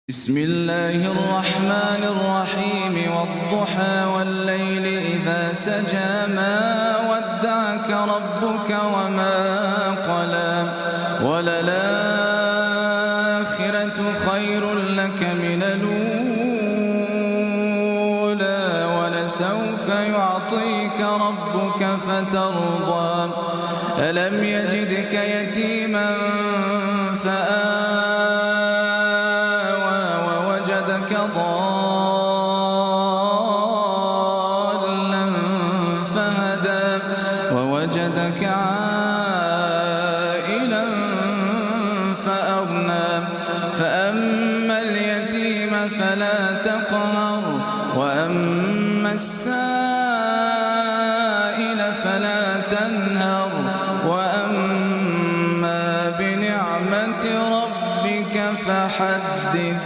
بسم الله الرحمن الرحيم والضحى والليل إذا سجى ما ودعك ربك وما قلى وللآخرة خير لك من الأولى ولسوف يعطيك ربك فترضى ألم يجدك يتيما ضالا فهدى ووجدك عائلا فأغنى فأما اليتيم فلا تقهر وأما السائل